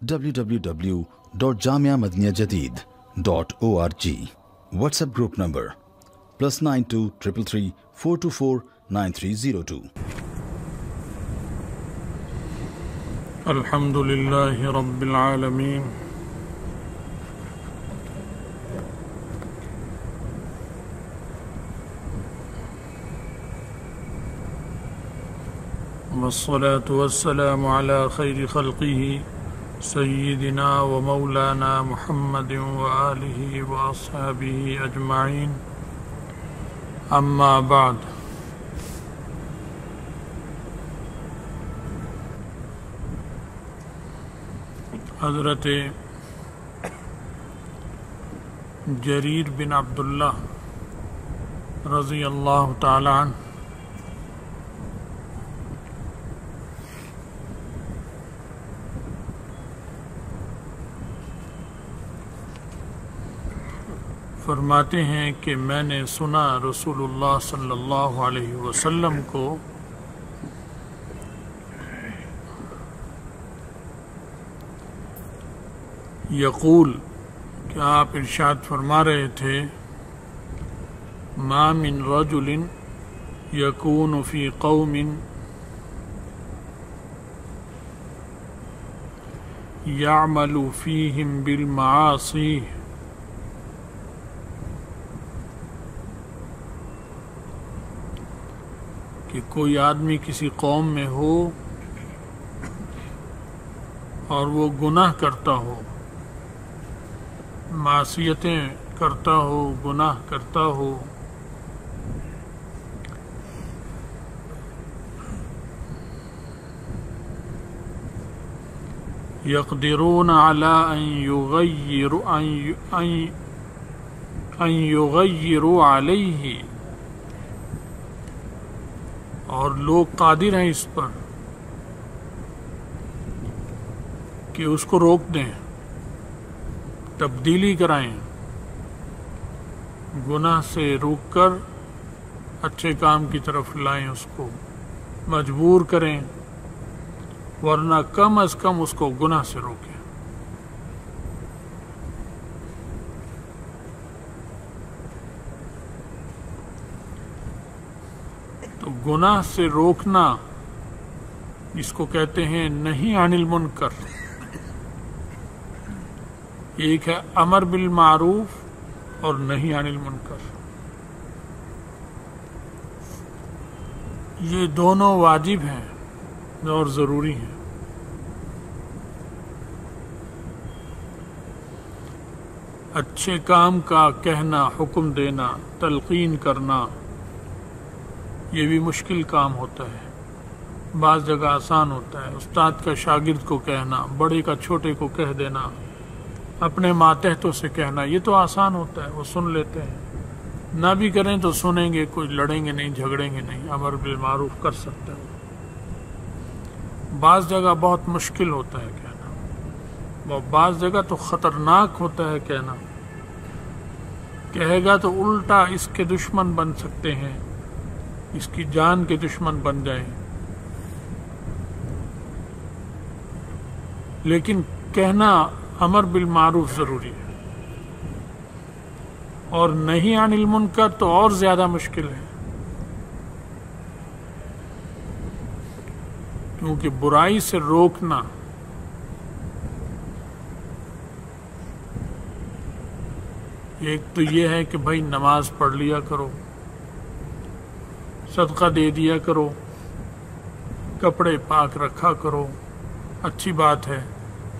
www.jamiamadiniyajadid.org. WhatsApp group number +92 333 424 9302. الحمد لله رب العالمين والصلاة والسلام على خير خلقه سيدنا ومولانا محمد وآله وأصحابه أجمعين أما بعد. حضرت جریر بن عبداللہ رضی اللہ تعالی عنہ فرماتے ہیں کہ میں نے سنا رسول اللہ صلی اللہ علیہ وسلم کو یقول کہ آپ ارشاد فرما رہے تھے ما من رجل یکون فی قوم یعمل فیہم بالمعاصی کہ کوئی آدمی کسی قوم میں ہو اور وہ گناہ کرتا ہو، معصیتیں کرتا ہو، گناہ کرتا ہو، یقدرون علی ان یغیروا علیہ، اور لوگ قادر ہیں اس پر کہ اس کو روک دیں، تبدیلی کرائیں، گناہ سے روک کر اچھے کام کی طرف لائیں، اس کو مجبور کریں، ورنہ کم از کم اس کو گناہ سے روکیں۔ تو گناہ سے روکنا اس کو کہتے ہیں نہی عن المنکر۔ ایک ہے امر بالمعروف اور نہی عن المنکر، یہ دونوں واجب ہیں اور ضروری ہیں۔ اچھے کام کا کہنا، حکم دینا، تلقین کرنا، یہ بھی مشکل کام ہوتا ہے، بعض جگہ آسان ہوتا ہے۔ استاد کا شاگرد کو کہنا، بڑے کا چھوٹے کو کہہ دینا، اپنے ماتحتوں سے کہنا، یہ تو آسان ہوتا ہے، وہ سن لیتے ہیں۔ نہ بھی کریں تو سنیں گے، کوئی لڑیں گے نہیں، جھگڑیں گے نہیں، امر بالمعروف کر سکتے ہیں۔ بعض جگہ بہت مشکل ہوتا ہے کہنا، بعض جگہ تو خطرناک ہوتا ہے کہنا، کہے گا تو الٹا اس کے دشمن بن سکتے ہیں، اس کی جان کے دشمن بن جائیں۔ لیکن کہنا امر بالمعروف ضروری ہے، اور نہی عن المنکر تو اور زیادہ مشکل ہے، کیونکہ برائی سے روکنا ایک تو یہ ہے کہ بھائی نماز پڑھ لیا کرو، صدقہ دے دیا کرو، کپڑے پاک رکھا کرو، اچھی بات ہے،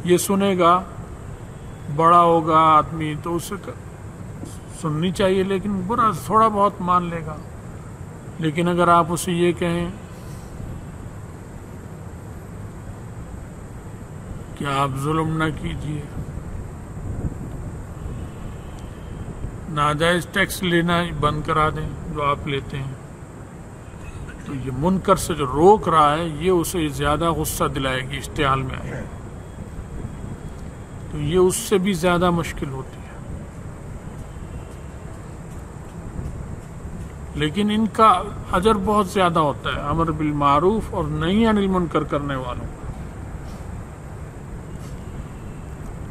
یہ سنے گا، بڑا ہوگا آدمی تو اسے سننی چاہیے، لیکن برا تھوڑا بہت مان لے گا۔ لیکن اگر آپ اسے یہ کہیں کہ آپ ظلم نہ کیجیے، ناجائز ٹیکس لینا بند کرا دیں جو آپ لیتے ہیں، تو یہ منکر سے جو روک رہا ہے یہ اسے زیادہ غصہ دلائے گی، اشتعال میں آئے گی، تو یہ اس سے بھی زیادہ مشکل ہوتی ہے۔ لیکن ان کا اجر بہت زیادہ ہوتا ہے، امر بالمعروف اور نہی عن المنکر کرنے والوں کا۔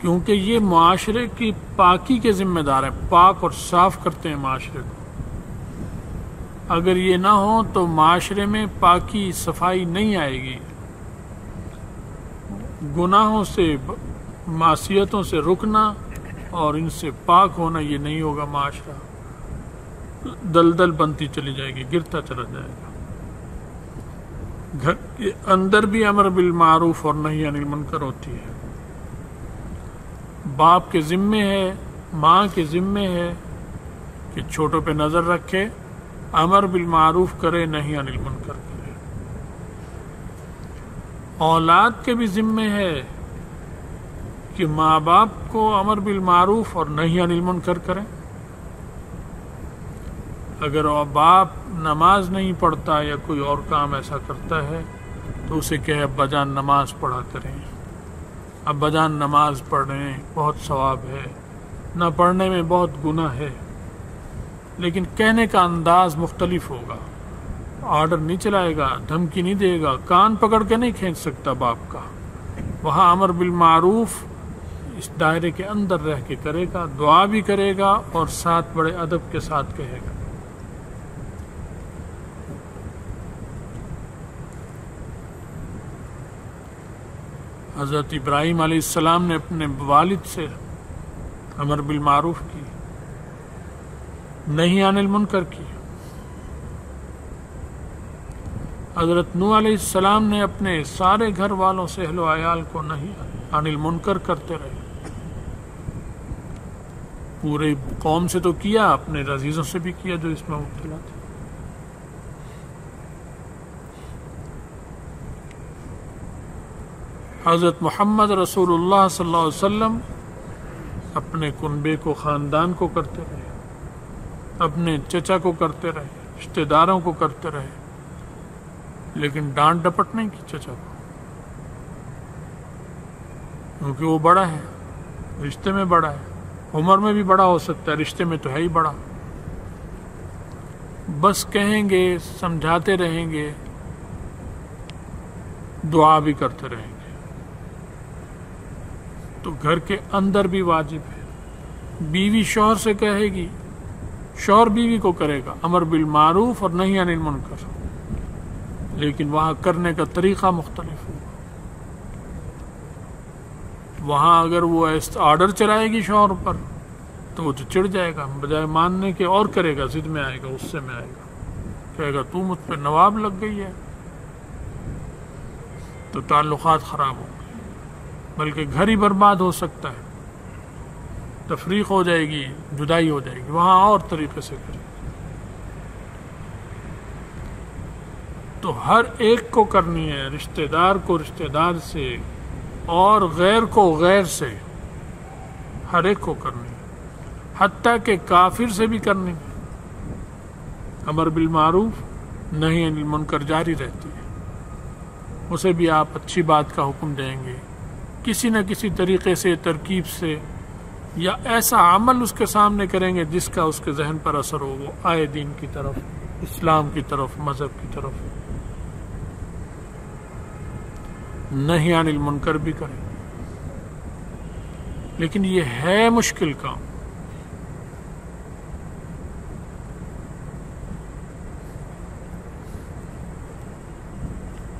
کیونکہ یہ معاشرے کی پاکی کے ذمہ دار ہیں، پاک اور صاف کرتے ہیں معاشرے کو۔ اگر یہ نہ ہو تو معاشرے میں پاکی صفائی نہیں آئے گی۔ گناہوں سے، معصیتوں سے رکنا اور ان سے پاک ہونا، یہ نہیں ہوگا معاشرہ، دلدل بنتی چلی جائے گی، گرتا چلا جائے گا۔ گھر کے اندر بھی امر بالمعروف اور نہی عن المنکر ہوتی ہے۔ باپ کے ذمے ہے، ماں کے ذمے ہے کہ چھوٹوں پہ نظر رکھے، امر بالمعروف کرے، نہی عن المنکر کرے۔ اولاد کے بھی ذمے ہے کہ ماں باپ کو امر بالمعروف اور نہی عن المنکر کریں۔ اگر باپ نماز نہیں پڑھتا یا کوئی اور کام ایسا کرتا ہے تو اسے کہے ابا جان نماز پڑھا کریں، ابا جان نماز پڑھیں، بہت ثواب ہے، نہ پڑھنے میں بہت گناہ ہے۔ لیکن کہنے کا انداز مختلف ہوگا، آرڈر نہیں چلائے گا، دھمکی نہیں دے گا، کان پکڑ کے نہیں کھینچ سکتا باپ کا۔ وہاں امر بالمعروف اس دائرے کے اندر رہ کے کرے گا، دعا بھی کرے گا اور ساتھ بڑے ادب کے ساتھ کہے گا۔ حضرت ابراہیم علیہ السلام نے اپنے والد سے امر بالمعروف کی، نہی عن المنکر کی۔ حضرت نوح علیہ السلام نے اپنے سارے گھر والوں سے، اہل و عیال کو نہی عن المنکر کرتے رہے۔ پورے قوم سے تو کیا، اپنے عزیزوں سے بھی کیا جو اس میں مبتلا تھے۔ حضرت محمد رسول اللہ صلی اللہ علیہ وسلم اپنے کنبے کو، خاندان کو کرتے رہے، اپنے چچا کو کرتے رہے، رشتہ داروں کو کرتے رہے، لیکن ڈانٹ ڈپٹ نہیں کی چچا کو، کیونکہ وہ بڑا ہے، رشتے میں بڑا ہے، عمر میں بھی بڑا ہو سکتا ہے، رشتے میں تو ہے ہی بڑا۔ بس کہیں گے، سمجھاتے رہیں گے، دعا بھی کرتے رہیں گے۔ تو گھر کے اندر بھی واجب ہے، بیوی شوہر سے کہے گی، شوہر بیوی کو کرے گا امر بالمعروف اور نہی عن المنکر، لیکن وہاں کرنے کا طریقہ مختلف ہوگا۔ وہاں اگر وہ آرڈر چلائے گی شوہر پر تو وہ تو چڑ جائے گا، بجائے ماننے کے اور کرے گا، ضد میں آئے گا، غصے میں آئے گا، کہے گا تو مجھ پہ نواب لگ گئی ہے، تو تعلقات خراب ہوں گے، بلکہ گھر ہی برباد ہو سکتا ہے، تفریق ہو جائے گی، جدائی ہو جائے گی۔ وہاں اور طریقے سے کرے، تو ہر ایک کو کرنی ہے، رشتہ دار کو رشتہ دار سے اور غیر کو غیر سے، ہر ایک کو کرنی ہے، حتیٰ کہ کافر سے بھی کرنی ہے۔ امر بالمعروف نہی عن المنکر جاری رہتی ہے، اسے بھی آپ اچھی بات کا حکم دیں گے، کسی نہ کسی طریقے سے، ترکیب سے، یا ایسا عمل اس کے سامنے کریں گے جس کا اس کے ذہن پر اثر ہو، وہ آئے دین کی طرف، اسلام کی طرف، مذہب کی طرف۔ نہی عن المنکر بھی کریں، لیکن یہ ہے مشکل کام۔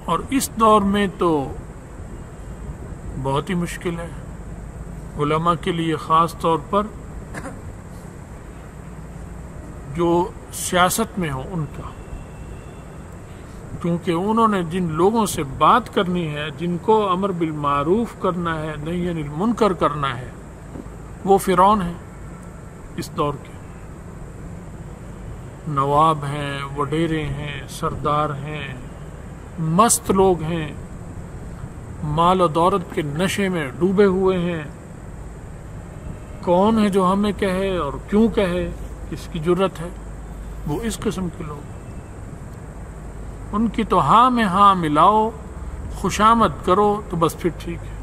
اور اس دور میں تو بہت ہی مشکل ہے علماء کے لیے، خاص طور پر جو سیاست میں ہو ان کا، کیونکہ انہوں نے جن لوگوں سے بات کرنی ہے، جن کو امر بالمعروف کرنا ہے، نہی عن المنکر کرنا ہے، وہ فرعون ہیں اس دور کے، نواب ہیں، وڈیرے ہیں، سردار ہیں، مست لوگ ہیں، مال و دولت کے نشے میں ڈوبے ہوئے ہیں۔ کون ہے جو ہمیں کہے اور کیوں کہے، اس کی جرت ہے؟ وہ اس قسم کے لوگ، ان کی تو ہاں میں ہاں ملاؤ، خوشامد کرو تو بس پھر ٹھیک ہے،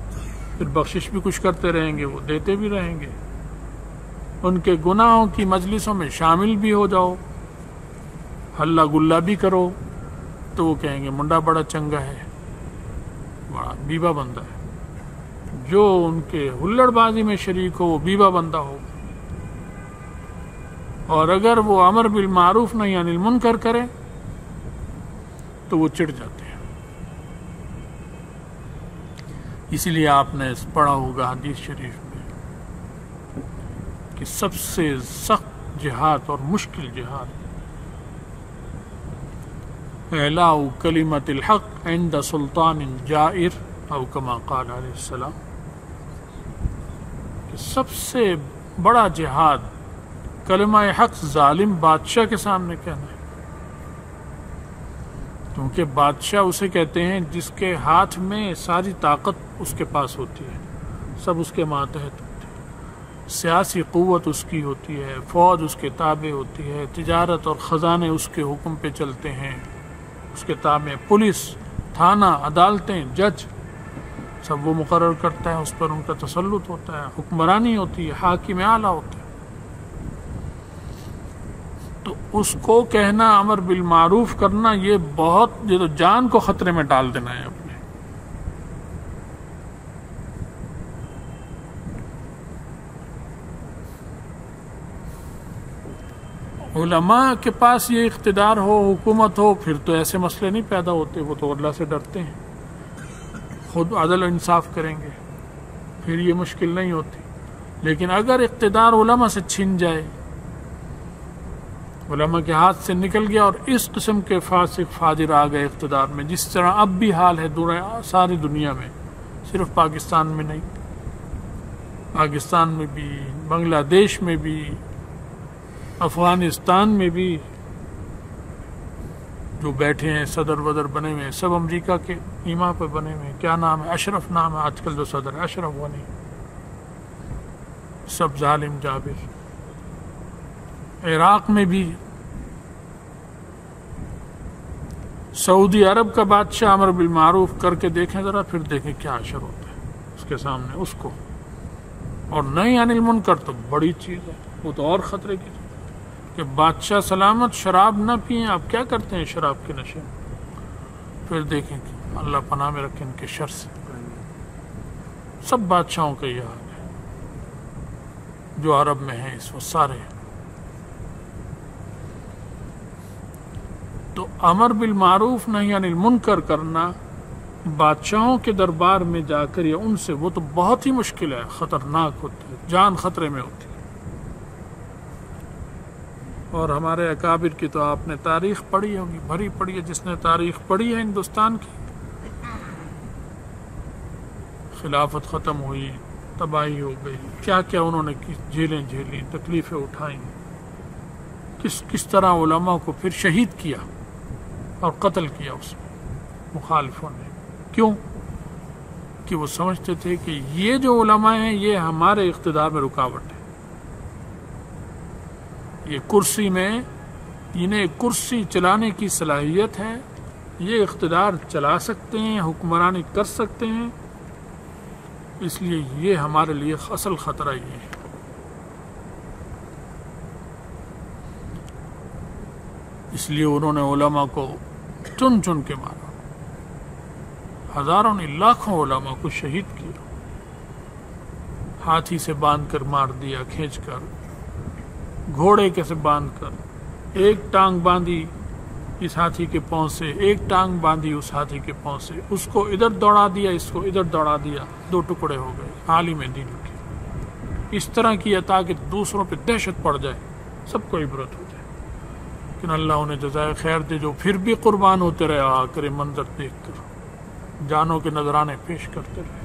پھر بخشش بھی کچھ کرتے رہیں گے، وہ دیتے بھی رہیں گے، ان کے گناہوں کی مجلسوں میں شامل بھی ہو جاؤ، ہلہ گلہ بھی کرو، تو وہ کہیں گے منڈا بڑا چنگا ہے، بڑا بیوہ بندہ ہے، جو ان کے ہلڑ بازی میں شریک ہو وہ بیوہ بندہ ہوگا، اور اگر وہ امر بالمعروف نہی عن المنکر کرے تو وہ چڑ جاتے ہیں۔ اسی لیے آپ نے پڑھا ہوگا حدیث شریف میں کہ سب سے سخت جہاد اور مشکل جہاد اعلاء کلمۃ الحق عند سلطان جائر او کما قال علیہ السلام، کہ سب سے بڑا جہاد کلمہ حق ظالم بادشاہ کے سامنے کہنا ہے، کیونکہ بادشاہ اسے کہتے ہیں جس کے ہاتھ میں ساری طاقت اس کے پاس ہوتی ہے، سب اس کے ماتحت ہوتے ہیں، سیاسی قوت اس کی ہوتی ہے، فوج اس کے تابع ہوتی ہے، تجارت اور خزانے اس کے حکم پہ چلتے ہیں، اس کے تابع پولیس، تھانہ، عدالتیں، جج سب وہ مقرر کرتا ہے، اس پر ان کا تسلط ہوتا ہے، حکمرانی ہوتی ہے، حاکم اعلیٰ ہوتا ہے۔ تو اس کو کہنا، امر بالمعروف کرنا، یہ تو جان کو خطرے میں ڈال دینا ہے اپنے۔ علماء کے پاس یہ اقتدار ہو، حکومت ہو، پھر تو ایسے مسئلے نہیں پیدا ہوتے، وہ تو اللہ سے ڈرتے ہیں، خود عدل و انصاف کریں گے، پھر یہ مشکل نہیں ہوتی۔ لیکن اگر اقتدار علماء سے چھن جائے، علماء کے ہاتھ سے نکل گیا اور اس قسم کے فاسق فاجر آ گئے اقتدار میں، جس طرح اب بھی حال ہے ساری دنیا میں، صرف پاکستان میں نہیں، پاکستان میں بھی، بنگلہ دیش میں بھی، افغانستان میں بھی جو بیٹھے ہیں صدر ودر بنے ہوئے ہیں، سب امریکہ کے ایما پہ بنے ہوئے ہیں، کیا نام ہے، اشرف نام ہے آج کل جو صدر ہے، اشرف غنی، سب ظالم جابر۔ عراق میں بھی سعودی عرب کا بادشاہ امر بالمعروف کر کے دیکھیں ذرا، پھر دیکھیں کیا اشر ہوتا ہے اس کے سامنے اس کو، اور نہی عن المنکر تو بڑی چیز ہے، وہ تو اور خطرے کی چیز کہ بادشاہ سلامت شراب نہ پئیں، آپ کیا کرتے ہیں شراب کے نشے میں، پھر دیکھیں کہ اللہ پناہ میں رکھے ان کے شر سے۔ سب بادشاہوں کا یہ حال ہے جو عرب میں ہیں اس وقت سارے۔ تو امر بالمعروف نہی عن المنکر کرنا بادشاہوں کے دربار میں جا کر یا ان سے، وہ تو بہت ہی مشکل ہے، خطرناک ہوتا ہے، جان خطرے میں ہوتی ہے۔ اور ہمارے اکابر کی تو آپ نے تاریخ پڑھی ہوگی، بھری پڑھی ہے، جس نے تاریخ پڑھی ہے ہندوستان کی، خلافت ختم ہوئی، تباہی ہو گئی، کیا کیا انہوں نے جھیلیں جھیلی، تکلیفیں اٹھائیں، کس طرح علماء کو پھر شہید کیا اور قتل کیا اس میں مخالفوں نے۔ کیوں؟ کہ وہ سمجھتے تھے کہ یہ جو علماء ہیں یہ ہمارے اقتدار میں رکاوٹ ہے، یہ کرسی میں، انہیں کرسی چلانے کی صلاحیت ہے، یہ اقتدار چلا سکتے ہیں، حکمرانی کر سکتے ہیں، اس لیے یہ ہمارے لیے اصل خطرہ یہ ہے۔ اس لیے انہوں نے علماء کو چن چن کے مارا، ہزاروں نے لاکھوں علماء کو شہید کیا، ہاتھی سے باندھ کر مار دیا، کھینچ کر، گھوڑے کے سے باندھ کر، ایک ٹانگ باندھی اس ہاتھی کے پاؤں سے، ایک ٹانگ باندھی اس ہاتھی کے پاؤں سے، اس کو ادھر دوڑا دیا، اس کو ادھر دوڑا دیا، دو ٹکڑے ہو گئے عالم دین کے۔ اس طرح کیا تاکہ دوسروں پہ دہشت پڑ جائے، سب کو عبرت ہو جائے۔ لیکن اللہ انہیں جزائے خیر دے، جو پھر بھی قربان ہوتے رہے آ کر منظر دیکھ کر، جانوں کے نذرانے پیش کرتے رہے،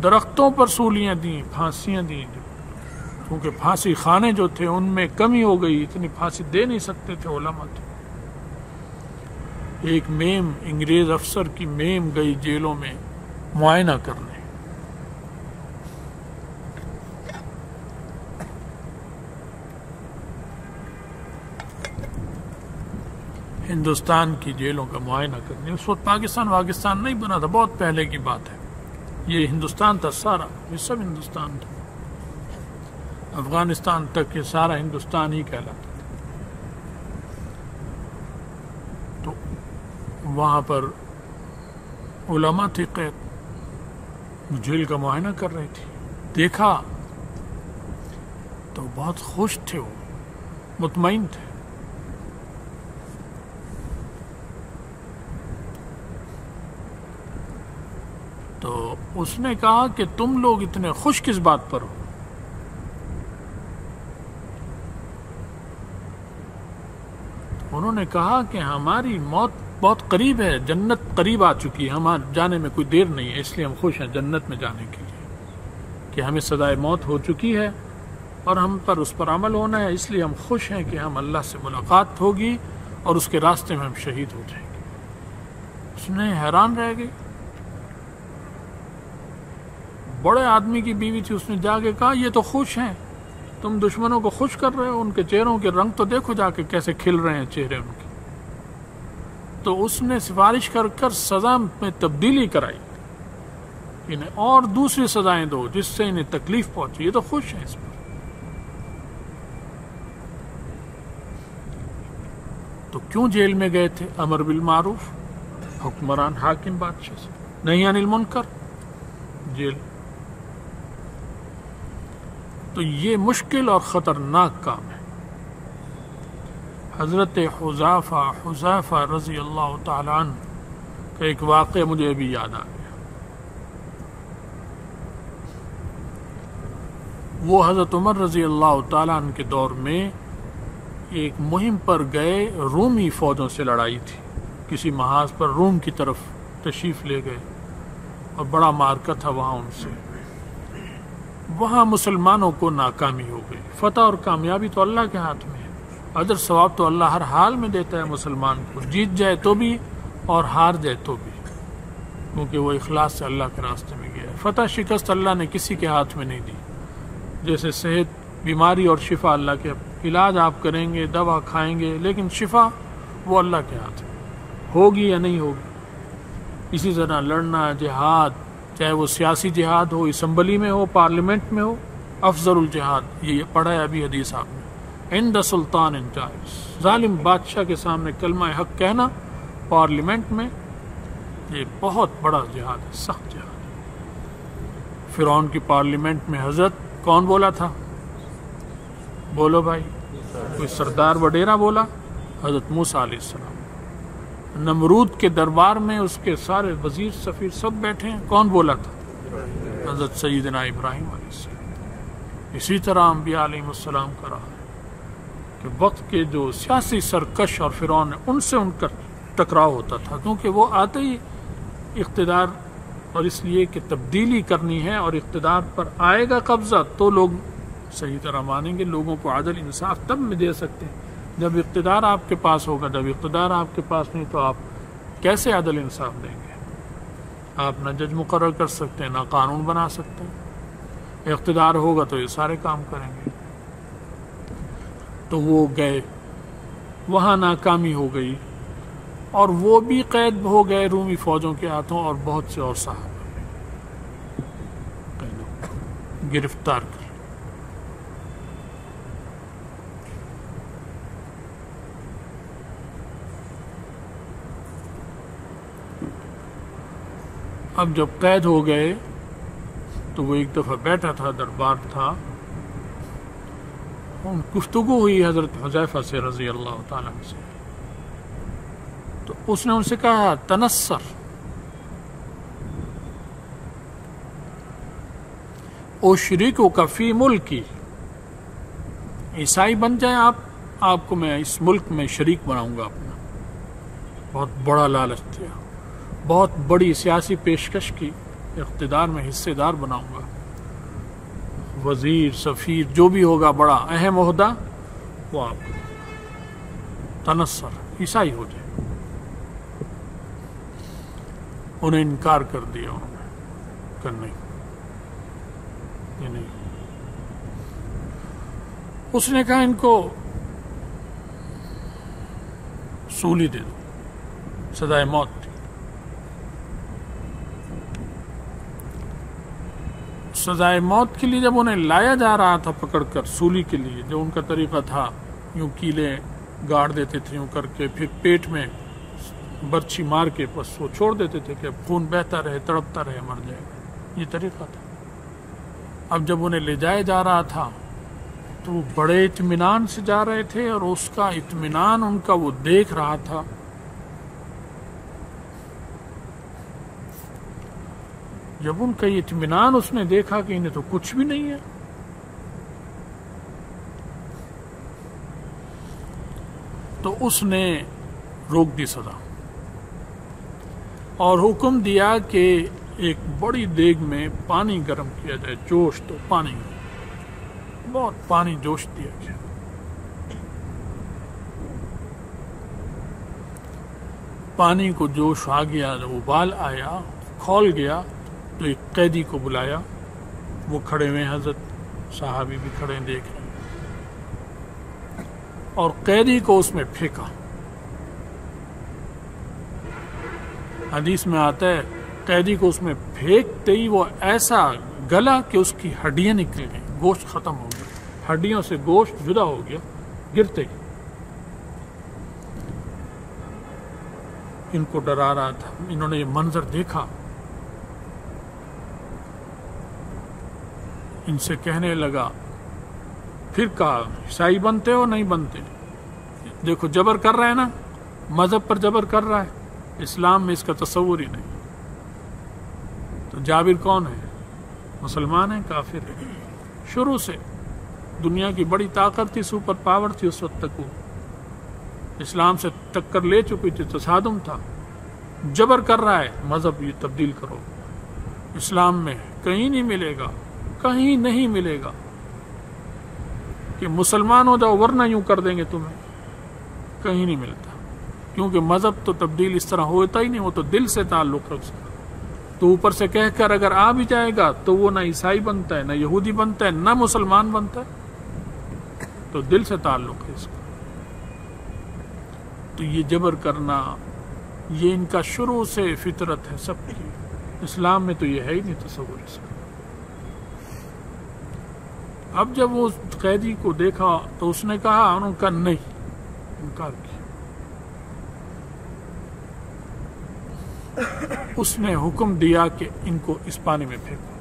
درختوں پر سولیاں دیں، پھانسیاں دیں، کیونکہ پھانسی خانے جو تھے ان میں کمی ہو گئی، اتنی پھانسی دے نہیں سکتے تھے علماء تھے۔ ایک میم، انگریز افسر کی میم گئی جیلوں میں معائنہ کرنے، ہندوستان کی جیلوں کا معائنہ کرنے، اس وقت پاکستان نہیں بنا تھا، بہت پہلے کی بات ہے، یہ ہندوستان تھا سارا، یہ سب ہندوستان تھا، افغانستان تک یہ سارا ہندوستان ہی کہلاتا تھا۔ تو وہاں پر علماء تھے قید، جیل کا معائنہ کر رہی تھی، دیکھا تو بہت خوش تھے، وہ مطمئن تھے. تو اس نے کہا کہ تم لوگ اتنے خوش کس بات پر ہو؟ انہوں نے کہا کہ ہماری موت بہت قریب ہے، جنت قریب آ چکی ہے، ہمارے جانے میں کوئی دیر نہیں ہے، اس لیے ہم خوش ہیں جنت میں جانے کے لیے، کہ ہمیں سزائے موت ہو چکی ہے اور ہم پر اس پر عمل ہونا ہے، اس لیے ہم خوش ہیں کہ ہم اللہ سے ملاقات ہوگی اور اس کے راستے میں ہم شہید ہو جائیں گے. اس نے حیران رہ گئی، بڑے آدمی کی بیوی تھی، اس نے جا کے کہا یہ تو خوش ہیں، تم دشمنوں کو خوش کر رہے ہو، ان کے چہروں کے رنگ تو دیکھو جا کے کیسے کھل رہے ہیں چہرے ان کے. تو اس نے سفارش کر کر سزا میں تبدیلی کرائی، انہیں اور دوسری سزائیں دو جس سے انہیں تکلیف پہنچی، یہ تو خوش ہیں اس پر. تو کیوں جیل میں گئے تھے؟ امر بالمعروف، حکمران حاکم بادشاہ سے، نہی عن المنکر، جیل. تو یہ مشکل اور خطرناک کام ہے. حضرت حذیفہ رضی اللہ تعالی عنہ کا ایک واقعہ مجھے ابھی یاد آ گیا. وہ حضرت عمر رضی اللہ تعالی عنہ کے دور میں ایک مہم پر گئے، رومی فوجوں سے لڑائی تھی، کسی محاذ پر روم کی طرف تشریف لے گئے اور بڑا معرکہ تھا وہاں ان سے. وہاں مسلمانوں کو ناکامی ہو گئی. فتح اور کامیابی تو اللہ کے ہاتھ میں ہے، اجر ثواب تو اللہ ہر حال میں دیتا ہے مسلمان کو، جیت جائے تو بھی اور ہار جائے تو بھی، کیونکہ وہ اخلاص سے اللہ کے راستے میں گیا ہے. فتح شکست اللہ نے کسی کے ہاتھ میں نہیں دی. جیسے صحت، بیماری اور شفا اللہ کے، علاج آپ کریں گے، دوا کھائیں گے، لیکن شفا وہ اللہ کے ہاتھ میں، ہوگی یا نہیں ہوگی. اسی طرح لڑنا، جہاد، چاہے وہ سیاسی جہاد ہو، اسمبلی میں ہو، پارلیمنٹ میں ہو، افضل الجہاد، یہ پڑھا ہے ابھی حدیث آپ نے، عند سلطان جائز، ظالم بادشاہ کے سامنے کلمہ حق کہنا پارلیمنٹ میں، یہ بہت بڑا جہاد ہے، سخت جہاد. فرعون کی پارلیمنٹ میں حضرت کون بولا تھا؟ بولو بھائی، کوئی سردار وڈیرا بولا؟ حضرت موسیٰ علیہ السلام. نمرود کے دربار میں اس کے سارے وزیر سفیر سب بیٹھے ہیں، کون بولا تھا؟ حضرت سیدنا ابراہیم علیہ السلام. اسی طرح انبیاء علیہ السلام کا رہا ہے کہ وقت کے جو سیاسی سرکش اور فرعون ہیں ان سے ان کا ٹکراؤ ہوتا تھا، کیونکہ وہ آتے ہی اقتدار، اور اس لیے کہ تبدیلی کرنی ہے اور اقتدار پر آئے گا قبضہ تو لوگ صحیح طرح مانیں گے، لوگوں کو عدل انصاف تب میں دے سکتے ہیں جب اقتدار آپ کے پاس ہوگا. جب اقتدار آپ کے پاس نہیں تو آپ کیسے عدل انصاف دیں گے؟ آپ نہ جج مقرر کر سکتے ہیں، نہ قانون بنا سکتے ہیں. اقتدار ہوگا تو یہ سارے کام کریں گے. تو وہ گئے، وہاں ناکامی ہو گئی اور وہ بھی قید ہو گئے رومی فوجوں کے ہاتھوں، اور بہت سے اور صحابہ گرفتار کر. اب جب قید ہو گئے تو وہ ایک دفعہ بیٹھا تھا، دربار تھا، گفتگو ہوئی حضرت حذیفہ سے رضی اللہ تعالیٰ عنہ سے. تو اس نے ان سے کہا تنصر، اشرکک فی ملکی، عیسائی بن جائیں آپ کو میں اس ملک میں شریک بناؤں گا اپنا. بہت بڑا لالچ دیا، بہت بڑی سیاسی پیشکش کی، اقتدار میں حصے دار بناؤں گا، وزیر، سفیر، جو بھی ہوگا بڑا اہم عہدہ وہ آپ تنصر، عیسائی ہو جائے. انہیں انکار کر دیا، انہوں نے کہا نہیں، یہ نہیں. اس نے کہا ان کو سولی دے دو، سزائے موت. سزائے موت کے لیے جب انہیں لایا جا رہا تھا پکڑ کر سولی کے لیے، جو ان کا طریقہ تھا، یوں کیلیں گاڑ دیتے تھے یوں کر کے، پھر پیٹ میں برچھی مار کے بس وہ چھوڑ دیتے تھے کہ اب خون بہتا رہے، تڑپتا رہے، مر جائے گا، یہ طریقہ تھا۔ اب جب انہیں لے جایا جا رہا تھا تو وہ بڑے اطمینان سے جا رہے تھے، اور اس کا اطمینان ان کا وہ دیکھ رہا تھا۔ جب ان کا یہ اطمینان اس نے دیکھا کہ انہیں تو کچھ بھی نہیں ہے، تو اس نے روک دی سزا اور حکم دیا کہ ایک بڑی دیگ میں پانی گرم کیا جائے، جوش تو پانی، بہت پانی جوش دیا گیا۔ پانی کو جوش آ گیا، جب ابال آیا، کھول گیا، تو ایک قیدی کو بلایا، وہ کھڑے ہوئے، حضرت صحابی بھی کھڑے دیکھ رہے ہیں، اور قیدی کو اس میں پھینکا۔ حدیث میں آتا ہے قیدی کو اس میں پھینکتے ہی وہ ایسا گلا کہ اس کی ہڈیاں نکل گئیں، گوشت ختم ہو گیا، ہڈیوں سے گوشت جدا ہو گیا گرتے ہی۔ ان کو ڈرا رہا تھا، انہوں نے یہ منظر دیکھا، ان سے کہنے لگا، پھر کہا عیسائی بنتے ہو نہیں بنتے؟ دیکھو جبر کر رہا ہے نا، مذہب پر جبر کر رہا ہے، اسلام میں اس کا تصور ہی نہیں۔ تو جابر کون ہے؟ مسلمان ہیں، کافر ہے؟ شروع سے دنیا کی بڑی طاقت تھی، سپر پاور تھی اس وقت تک، وہ اسلام سے ٹکر لے چکی تھی، تصادم تھا، جبر کر رہا ہے مذہب یہ تبدیل کرو۔ اسلام میں کہیں نہیں ملے گا، کہیں نہیں ملے گا کہ مسلمان ہو جاؤ ورنہ یوں کر دیں گے تمہیں، کہیں نہیں ملتا، کیونکہ مذہب تو تبدیل اس طرح ہوتا ہی نہیں، وہ تو دل سے تعلق رکھ سکتا۔ تو اوپر سے کہہ کر اگر آ بھی جائے گا تو وہ نہ عیسائی بنتا ہے، نہ یہودی بنتا ہے، نہ مسلمان بنتا ہے، تو دل سے تعلق ہے اس کا۔ تو یہ جبر کرنا، یہ ان کا شروع سے فطرت ہے سب کی، اسلام میں تو یہ ہے ہی نہیں تصور اس کا۔ اب جب وہ قیدی کو دیکھا تو اس نے کہا، انہوں نے کہا نہیں، انکار کیا۔ اس نے حکم دیا کہ ان کو اس پانی میں پھینکو۔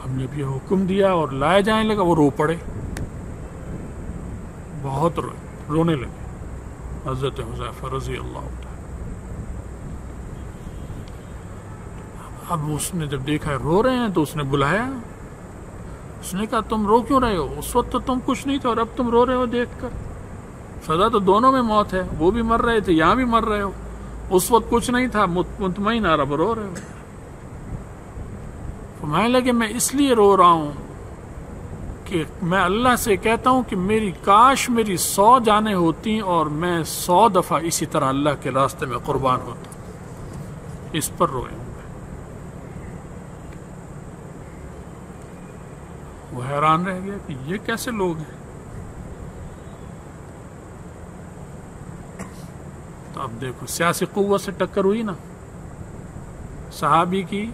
ہم نے بھی حکم دیا اور لائے جانے لگا، وہ رو پڑے، بہت روئے، رونے لگے حضرت حذیفہ رضی اللہ عنہ۔ اب اس نے جب دیکھا رو رہے ہیں تو اس نے بلایا، اس نے کہا تم رو کیوں رہے ہو؟ اس وقت تو تم کچھ نہیں تھے اور اب تم رو رہے ہو دیکھ کر، سزا تو دونوں میں موت ہے، وہ بھی مر رہے تھے، یہاں بھی مر رہے ہو، اس وقت کچھ نہیں تھا، مطمئن اب رو رہے ہو۔ فرمانے لگے میں اس لیے رو رہا ہوں کہ میں اللہ سے کہتا ہوں کہ میری کاش میری 100 جانیں ہوتی اور میں 100 دفعہ اسی طرح اللہ کے راستے میں قربان ہوتا، اس پر روئے ہوں۔ وہ حیران رہ گیا کہ یہ کیسے لوگ ہیں۔ تو اب دیکھو سیاسی قوت سے ٹکر ہوئی نا صحابی کی،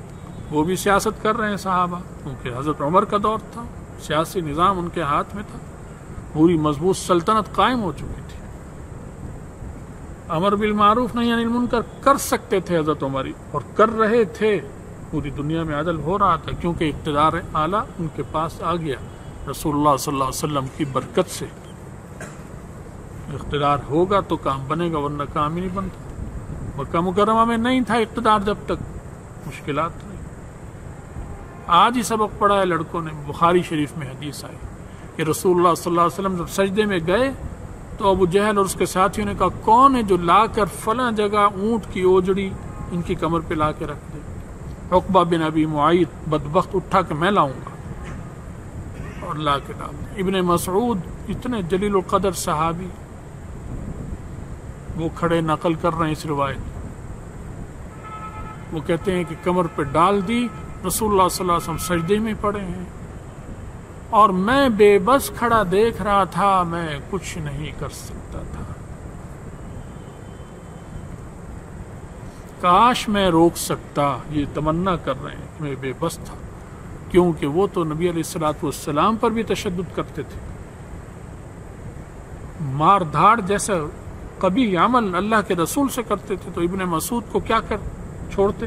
وہ بھی سیاست کر رہے ہیں صحابہ، کیونکہ حضرت عمر کا دور تھا، سیاسی نظام ان کے ہاتھ میں تھا، پوری مضبوط سلطنت قائم ہو چکی تھی، امر بالمعروف نہی عن المنکر کر سکتے تھے حضرت عمر، اور کر رہے تھے، پوری دنیا میں عدل ہو رہا تھا، کیونکہ اقتدار اعلیٰ ان کے پاس آ گیا رسول اللہ صلی اللہ علیہ وسلم کی برکت سے۔ اقتدار ہوگا تو کام بنے گا، ورنہ کام ہی نہیں بنتا۔ مکہ مکرمہ میں نہیں تھا اقتدار، جب تک مشکلات رہی۔ آج ہی سبق پڑھا ہے لڑکوں نے، بخاری شریف میں حدیث آئی کہ رسول اللہ صلی اللہ علیہ وسلم جب سجدے میں گئے تو ابو جہل اور اس کے ساتھیوں نے کہا کون ہے جو لا کر فلاں جگہ اونٹ کی اوجڑی ان کی کمر پہ لا کے رکھ دے؟ عقبہ بن ابی معیط بدبخت اٹھا کہ میں لاؤں گا، اور لا کے ڈال دیں۔ ابن مسعود اتنے جلیل القدر صحابی، وہ کھڑے نقل کر رہے ہیں اس روایت، وہ کہتے ہیں کہ کمر پہ ڈال دی، رسول اللہ صلی اللہ علیہ وسلم سجدے میں پڑے ہیں اور میں بے بس کھڑا دیکھ رہا تھا، میں کچھ نہیں کر سکتا تھا، کاش میں روک سکتا، یہ تمنا کر رہے ہیں، میں بے بس تھا، کیونکہ وہ تو نبی علیہ الصلوۃ والسلام پر بھی تشدد کرتے تھے، مار دھاڑ جیسا قبیح عمل اللہ کے رسول سے کرتے تھے، تو ابن مسعود کو کیا کر چھوڑتے؟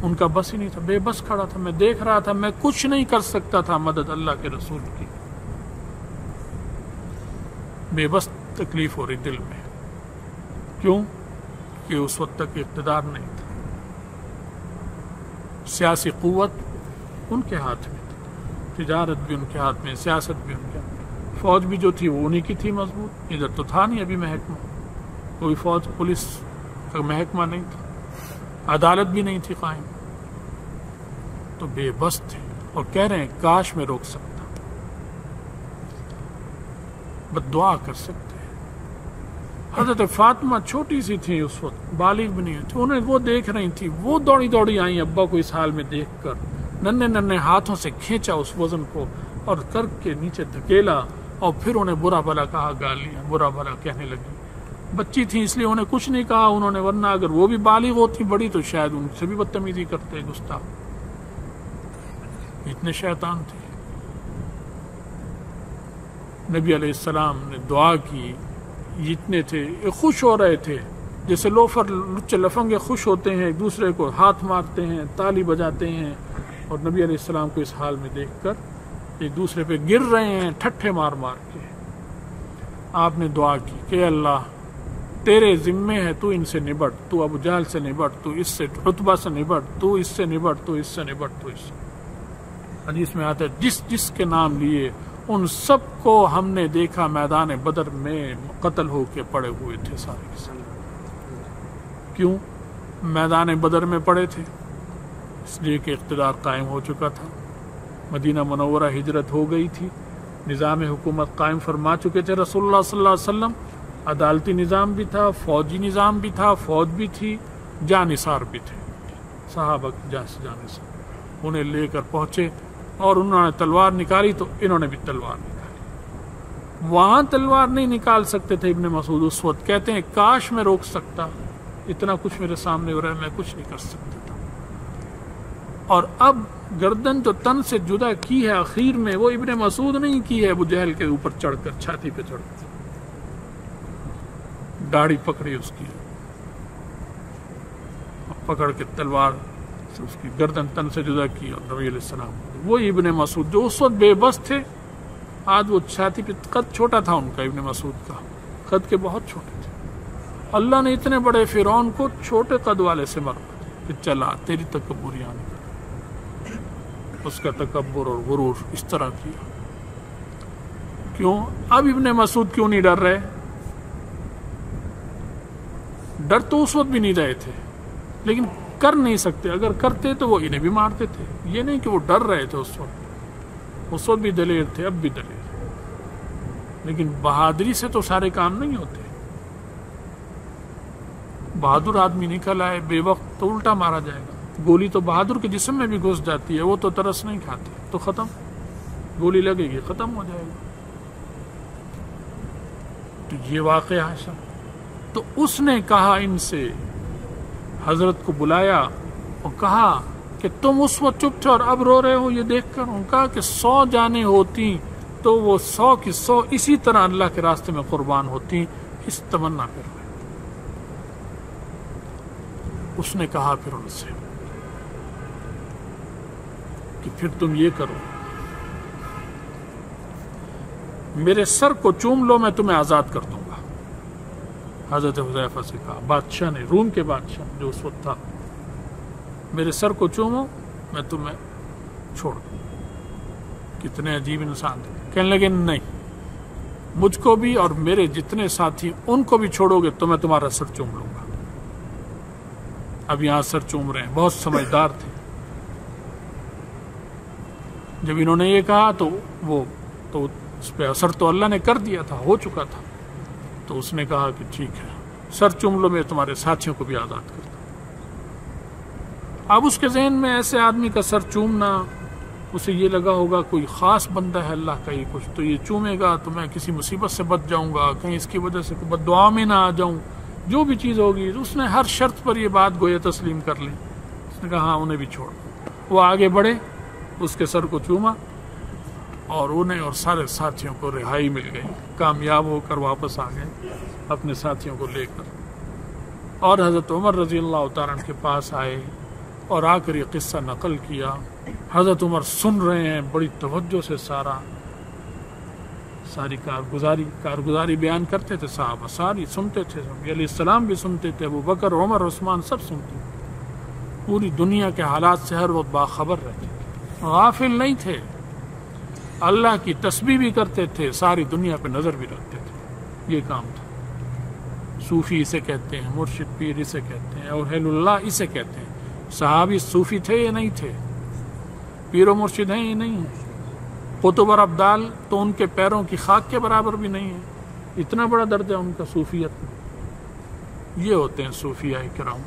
ان کا بس ہی نہیں تھا، بے بس کھڑا تھا، میں دیکھ رہا تھا، میں کچھ نہیں کر سکتا تھا مدد اللہ کے رسول کی، بے بس تکلیف ہو رہی دل میں. کیوں؟ کہ اس وقت تک اقتدار نہیں تھا، سیاسی قوت ان کے ہاتھ میں تھی، تجارت بھی ان کے ہاتھ میں، سیاست بھی ان کے ہاتھ میں، فوج بھی جو تھی وہ انہی کی تھی مضبوط، ادھر تو تھا نہیں ابھی محکمہ، کوئی فوج پولیس کا محکمہ نہیں تھا، عدالت بھی نہیں تھی قائم، تو بے بس تھے اور کہہ رہے ہیں کاش میں روک سکتا، بس دعا کر سکتے. حضرت فاطمہ چھوٹی سی تھی اس وقت، بالغ بھی نہیں ہوئی تھی، انہیں وہ دیکھ رہی تھی، وہ دوڑی دوڑی آئیں ابا کو اس حال میں دیکھ کر، ننھے ننھے ہاتھوں سے کھینچا اس وزن کو اور کر کے نیچے دھکیلا، اور پھر انہیں برا بھلا کہا، گالیاں برا بھلا کہنے لگی. بچی تھی اس لیے انہیں کچھ نہیں کہا انہوں نے، ورنہ اگر وہ بھی بالغ ہوتی بڑی تو شاید ان سے بھی بدتمیزی کرتے، گستاخ، اتنے شیطان تھے. نبی علیہ السلام نے دعا کی، جتنے تھے خوش ہو رہے تھے، جیسے لوفر لچے لفنگے خوش ہوتے ہیں، ایک دوسرے کو ہاتھ مارتے ہیں، تالی بجاتے ہیں، اور نبی علیہ السلام کو اس حال میں دیکھ کر ایک دوسرے پہ گر رہے ہیں ٹھٹھے مار مار کے. آپ نے دعا کی کہ اللہ تیرے ذمے ہے، تو ان سے نبٹ، تو ابو جہل سے نبٹ، تو اس سے عتبہ سے نبٹ، تو اس سے نبٹ، تو اس سے نبٹ، تو اس سے. حدیث میں آتا ہے جس جس کے نام لیے ان سب کو ہم نے دیکھا میدان بدر میں قتل ہو کے پڑے ہوئے تھے سارے کے سارے. کیوں میدان بدر میں پڑے تھے؟ اس لیے کہ اقتدار قائم ہو چکا تھا، مدینہ منورہ ہجرت ہو گئی تھی، نظام حکومت قائم فرما چکے تھے رسول اللہ صلی اللہ علیہ وسلم، عدالتی نظام بھی تھا، فوجی نظام بھی تھا، فوج بھی تھی، جانثار بھی تھے، صحابہ کی جانثار انہیں لے کر پہنچے، اور انہوں نے تلوار نکالی تو انہوں نے بھی تلوار نکالی. وہاں تلوار نہیں نکال سکتے تھے ابن مسعود اس وقت، کہتے ہیں کاش میں روک سکتا، اتنا کچھ میرے سامنے ہو رہا ہے، میں کچھ نہیں کر سکتا تھا. اور اب گردن جو تن سے جدا کی ہے آخر میں، وہ ابن مسعود نہیں کی ہے ابو جہل کے اوپر چڑھ کر، چھاتی پہ چڑھ کر داڑھی پکڑی اس کی، پکڑ کے تلوار سے اس کی گردن تن سے جدا کی، اور نبی علیہ السلام وہ ابن مسعود جو اس وقت بے بس تھے، آج وہ چھاتی پہ قد چھوٹا تھا ان کا، ابن مسعود کا قد کے بہت چھوٹے تھے. اللہ نے اتنے بڑے فرعون کو چھوٹے قد والے سے مرا کہ چلا تیری تکبریاں نہیں، اس کا تکبر اور غرور اس طرح کیا. کیوں؟ اب ابن مسعود کیوں نہیں ڈر رہے؟ ڈر تو اس وقت بھی نہیں رہے تھے، لیکن کر نہیں سکتے، اگر کرتے تو وہ انہیں بھی مارتے تھے. یہ نہیں کہ وہ ڈر رہے تھے اس وقت بھی دلیر تھے، اب بھی دلیر، لیکن بہادری سے تو سارے کام نہیں ہوتے. بہادر آدمی نکل آئے بے وقت تو الٹا مارا جائے گا. گولی تو بہادر کے جسم میں بھی گھس جاتی ہے، وہ تو ترس نہیں کھاتے، تو ختم، گولی لگے گی ختم ہو جائے گا. تو یہ واقعہ ہے سب. تو اس نے کہا ان سے، حضرت کو بلایا اور کہا کہ تم اس وقت چپ تھے اور اب رو رہے ہو یہ دیکھ کر. ان کہا کہ 100 جانیں ہوتی تو وہ 100 کی 100 اسی طرح اللہ کے راستے میں قربان ہوتی، اس تمنا کر رہے. اس نے کہا پھر ان سے کہ پھر تم یہ کرو، میرے سر کو چوم لو، میں تمہیں آزاد کر دوں گا. حضرت حذیفہ سے کہا، بادشاہ نے، روم کے بادشاہ جو اس وقت تھا، میرے سر کو چومو میں تمہیں چھوڑ دوں. کتنے عجیب انسان تھے. کہنے لگے نہیں، مجھ کو بھی اور میرے جتنے ساتھی ان کو بھی چھوڑو گے تو میں تمہارا سر چوم لوں گا. اب یہاں سر چوم رہے ہیں، بہت سمجھدار تھے. جب انہوں نے یہ کہا تو اس پہ اثر تو اللہ نے کر دیا تھا، ہو چکا تھا. تو اس نے کہا کہ ٹھیک ہے، سر چوم لو، میں تمہارے ساتھیوں کو بھی آزاد کرتا ہوں. اب اس کے ذہن میں ایسے آدمی کا سر چومنا، اسے یہ لگا ہوگا کوئی خاص بندہ ہے اللہ کا، یہ کچھ تو یہ چومے گا تو میں کسی مصیبت سے بچ جاؤں گا، کہیں اس کی وجہ سے بد دعا میں نہ آ جاؤں، جو بھی چیز ہوگی. اس نے ہر شرط پر یہ بات گویا تسلیم کر لی. اس نے کہا ہاں انہیں بھی چھوڑ. وہ آگے بڑھے، اس کے سر کو چوما اور انہیں اور سارے ساتھیوں کو رہائی مل گئی، کامیاب ہو کر واپس آ گئے اپنے ساتھیوں کو لے کر، اور حضرت عمر رضی اللہ تعالیٰ عنہ کے پاس آئے اور آ کر یہ قصہ نقل کیا۔ حضرت عمر سن رہے ہیں بڑی توجہ سے، ساری کارگزاری بیان کرتے تھے، صحابہ ساری سنتے تھے، علیہ السلام بھی سنتے تھے، ابو بکر، عمر، عثمان سب سنتے تھے، پوری دنیا کے حالات سے ہر وقت باخبر رہتے تھے، غافل نہیں تھے، اللہ کی تسبیح بھی کرتے تھے، ساری دنیا پہ نظر بھی رکھتے تھے، یہ کام تھا۔ صوفی اسے کہتے ہیں، مرشد پیر اسے کہتے ہیں، اولیاء اللہ اسے کہتے ہیں۔ صحابی صوفی تھے یا نہیں تھے؟ پیر و مرشد ہیں یا نہیں ہیں؟ قطب اور ابدال تو ان کے پیروں کی خاک کے برابر بھی نہیں ہے، اتنا بڑا درجہ ان کا صوفیت میں۔ یہ ہوتے ہیں صوفیاء کرام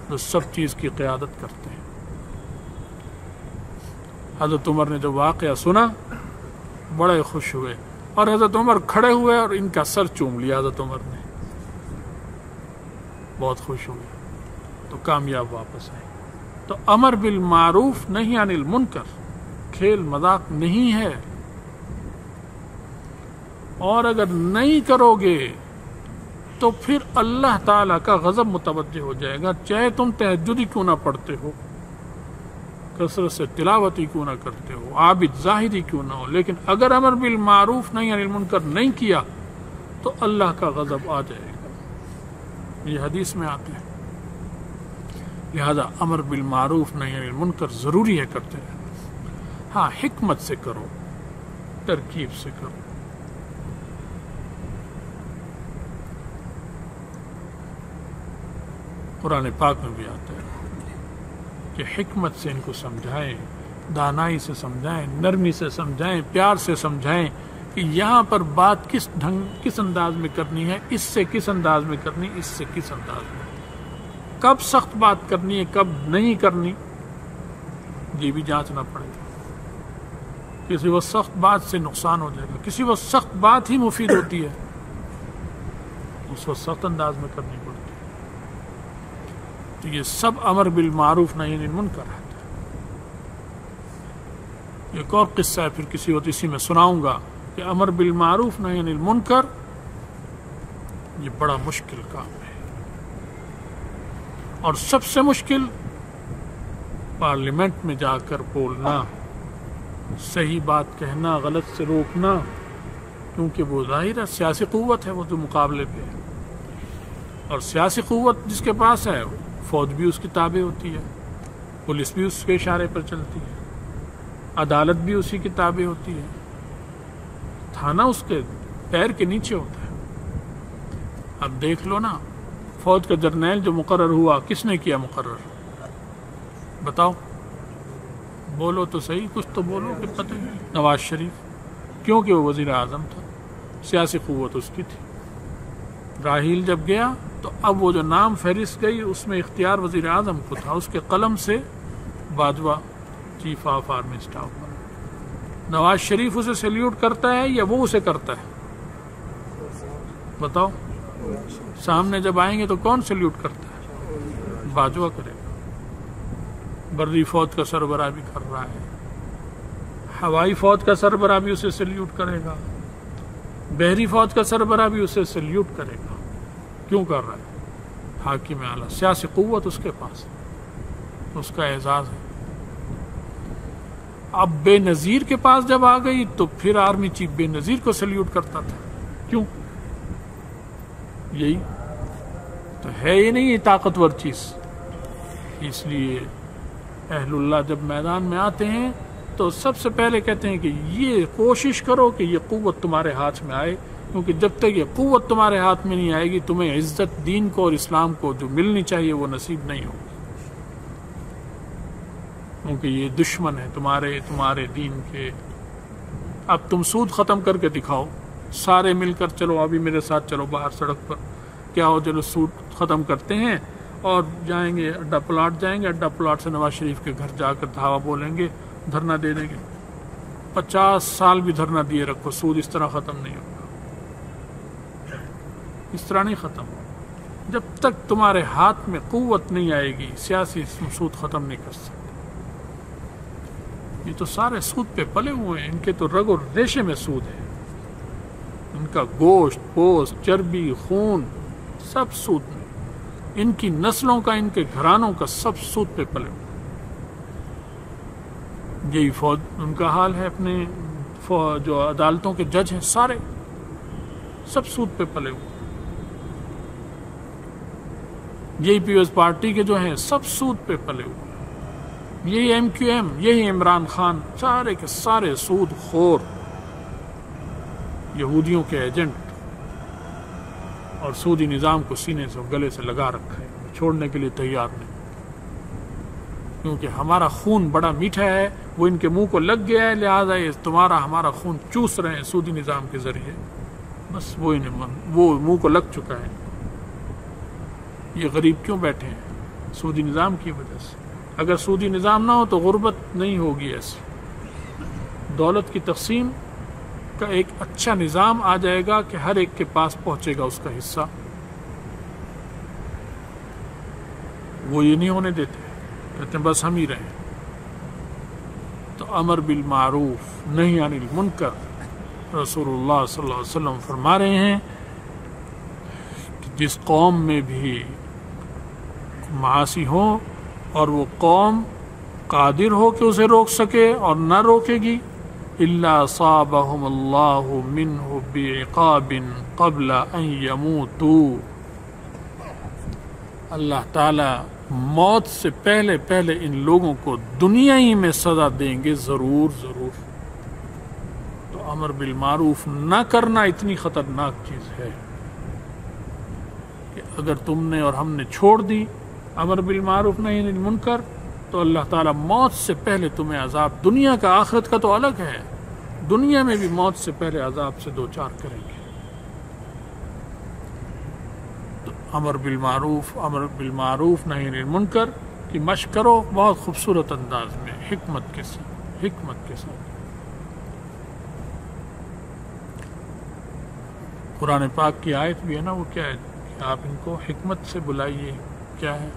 جو سب چیز کی قیادت کرتے ہیں۔ حضرت عمر نے جب واقعہ سنا بڑے خوش ہوئے، اور حضرت عمر کھڑے ہوئے اور ان کا سر چوم لیا حضرت عمر نے، بہت خوش ہوئے، تو کامیاب واپس آئے۔ تو امر بالمعروف نہی عن المنکر کھیل مذاق نہیں ہے، اور اگر نہیں کرو گے تو پھر اللہ تعالیٰ کا غضب متوجہ ہو جائے گا، چاہے تم تہجد ہی کیوں نہ پڑھتے ہو، کثرت سے تلاوت ہی کیوں نہ کرتے ہو، عابد زاہد ہی کیوں نہ ہو، لیکن اگر امر بالمعروف نہی عن المنکر نہیں کیا تو اللہ کا غضب آ جائے گا، یہ حدیث میں آتے ہیں۔ لہذا امر بالمعروف نہی عن المنکر ضروری ہے کرتے رہنا، ہاں حکمت سے کرو، ترکیب سے کرو۔ قرآن پاک میں بھی آتا ہے کہ حکمت سے ان کو سمجھائیں، دانائی سے سمجھائیں، نرمی سے سمجھائیں، پیار سے سمجھائیں کہ یہاں پر بات کس انداز میں کرنی ہے، اس سے کس انداز میں کرنی، اس سے کس انداز میں، کب سخت بات کرنی ہے، کب نہیں کرنی، یہ بھی جانچنا پڑے گا۔ کسی وقت سخت بات سے نقصان ہو جائے گا، کسی وقت سخت بات ہی مفید ہوتی ہے، اس وقت سخت انداز میں کرنی پڑتی ہے۔ تو یہ سب امر بالمعروف نہی عن المنکر ہے۔ ایک اور قصہ ہے پھر کسی وقت اسی میں سناؤں گا کہ امر بالمعروف نہی عن المنکر یہ بڑا مشکل کام ہے، اور سب سے مشکل پارلیمنٹ میں جا کر بولنا، صحیح بات کہنا، غلط سے روکنا، کیونکہ وہ ظاہر ہے سیاسی قوت ہے، وہ جو مقابلے پہ ہے، اور سیاسی قوت جس کے پاس ہے فوج بھی اس کی تابع ہوتی ہے، پولیس بھی اس کے اشارے پر چلتی ہے، عدالت بھی اسی کی تابع ہوتی ہے، تھانہ اس کے پیر کے نیچے ہوتا ہے۔ اب دیکھ لو نا، فوج کا جرنیل جو مقرر ہوا کس نے کیا مقرر؟ بتاؤ، بولو تو صحیح، کچھ تو بولو کہ پتہ نہیں۔ نواز شریف، کیونکہ وہ وزیر اعظم تھا، سیاسی قوت اس کی تھی۔ راحیل جب گیا تو اب وہ جو نام فہرست گئی اس میں اختیار وزیر اعظم کو تھا، اس کے قلم سے Bajwa chief of army staff بنا۔ نواز شریف اسے سیلیوٹ کرتا ہے یا وہ اسے کرتا ہے؟ بتاؤ، سامنے جب آئیں گے تو کون سیلیوٹ کرتا ہے؟ باجوہ کرے گا۔ بری فوج کا سربراہ بھی کر رہا ہے، ہوائی فوج کا سربراہ بھی اسے سیلیوٹ کرے گا، بحری فوج کا سربراہ بھی اسے سیلیوٹ کرے گا۔ کیوں کر رہا ہے؟ حاکم اعلیٰ، سیاسی قوت اس کے پاس ہے، اس کا اعزاز ہے۔ اب بے نظیر کے پاس جب آ گئی تو پھر آرمی چیف بے نظیر کو سیلیوٹ کرتا تھا، کیوں؟ یہی تو ہے ہی نہیں یہ طاقتور چیز۔ اس لیے اہل اللہ جب میدان میں آتے ہیں تو سب سے پہلے کہتے ہیں کہ یہ کوشش کرو کہ یہ قوت تمہارے ہاتھ میں آئے، کیونکہ جب تک یہ قوت تمہارے ہاتھ میں نہیں آئے گی تمہیں عزت دین کو اور اسلام کو جو ملنی چاہیے وہ نصیب نہیں ہوگی، کیونکہ یہ دشمن ہے تمہارے دین کے۔ اب تم سود ختم کر کے دکھاؤ، سارے مل کر چلو، ابھی میرے ساتھ چلو باہر سڑک پر، کیا ہو، چلو سود ختم کرتے ہیں اور جائیں گے اڈا پلاٹ، جائیں گے اڈا پلاٹ سے نواز شریف کے گھر جا کر دھاوا بولیں گے، دھرنا دے دیں گے، 50 سال بھی دھرنا دیے رکھو، سود اس طرح ختم نہیں ہوگا، اس طرح نہیں ختم ہوگا۔ جب تک تمہارے ہاتھ میں قوت نہیں آئے گی سیاسی سود ختم نہیں کر سکتے۔ یہ تو سارے سود پہ پلے ہوئے ہیں، ان کے تو رگ اور ریشے میں سود ہے، ان کا گوشت، پوست، چربی، خون سب سود میں، ان کی نسلوں کا، ان کے گھرانوں کا سب سود پہ پلے ہوئے۔ یہی فوج ان کا حال ہے، اپنے جو عدالتوں کے جج ہیں سارے سب سود پہ پلے ہوئے۔ یہی پیپلز پارٹی کے جو ہیں سب سود پہ پلے ہوئے، یہی ایم کیو ایم، یہی عمران خان، سارے کے سارے سود خور، یہودیوں کے ایجنٹ، اور سودی نظام کو سینے سے گلے سے لگا رکھا ہے، چھوڑنے کے لیے تیار نہیں، کیونکہ ہمارا خون بڑا میٹھا ہے، وہ ان کے منہ کو لگ گیا ہے، لہذا یہ تمہارا ہمارا خون چوس رہے ہیں سودی نظام کے ذریعے، بس وہ منہ کو لگ چکا ہے۔ یہ غریب کیوں بیٹھے ہیں؟ سودی نظام کی وجہ سے۔ اگر سودی نظام نہ ہو تو غربت نہیں ہوگی، ایسی دولت کی تقسیم کا ایک اچھا نظام آ جائے گا کہ ہر ایک کے پاس پہنچے گا اس کا حصہ۔ وہ یہ نہیں ہونے دیتے، کہتے ہیں بس ہم ہی رہیں۔ تو امر بالمعروف نہی عن المنکر، رسول اللہ صلی اللہ علیہ وسلم فرما رہے ہیں کہ جس قوم میں بھی معاصی ہو اور وہ قوم قادر ہو کہ اسے روک سکے اور نہ روکے گی، الا اصابهم اللہ منہ بعقاب قبل ان يموتوا، اللہ تعالی موت سے پہلے پہلے ان لوگوں کو دنیا ہی میں سزا دیں گے، ضرور ضرور۔ تو امر بالمعروف نہ کرنا اتنی خطرناک چیز ہے کہ اگر تم نے اور ہم نے چھوڑ دی امر بالمعروف نہی عن المنکر تو اللہ تعالیٰ موت سے پہلے تمہیں عذاب، دنیا کا آخرت کا تو الگ ہے، دنیا میں بھی موت سے پہلے عذاب سے دوچار کریں گے۔ تو امر بالمعروف نہی عن المنکر کی مشق کرو بہت خوبصورت انداز میں، حکمت کے ساتھ۔ قرآن پاک کی آیت بھی ہے نا، وہ کیا ہے کہ آپ ان کو حکمت سے بلائیے، کیا ہے؟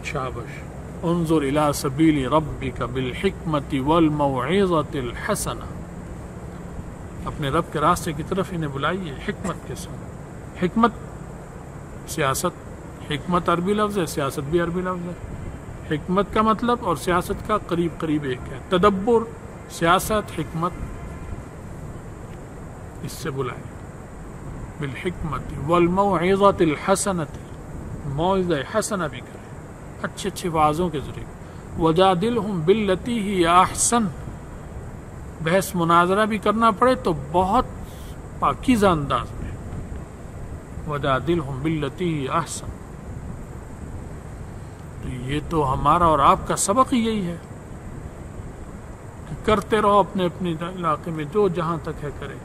شابش، انظر الی سبیل ربک بالحکمت والموعظۃ الحسنہ، اپنے رب کے راستے کی طرف انہیں بلائیے حکمت کے ساتھ۔ حکمت سیاست، حکمت عربی لفظ ہے، سیاست بھی عربی لفظ ہے۔ حکمت کا مطلب اور سیاست کا قریب قریب ایک ہے، تدبر، سیاست، حکمت، اس سے بلائیں بالحکمت والموعظۃ الحسنۃ، موعظہ حسنہ بھی کریں، اچھے اچھے واعظوں کے ذریعے۔ وجادلہم باللتی ہی احسن، بحث مناظرہ بھی کرنا پڑے تو بہت پاکیزہ انداز میں، وجادلہم باللتی ہی احسن۔ تو یہ تو ہمارا اور آپ کا سبق ہی یہی ہے کہ کرتے رہو اپنے اپنے علاقے میں جو جہاں تک ہے کرے،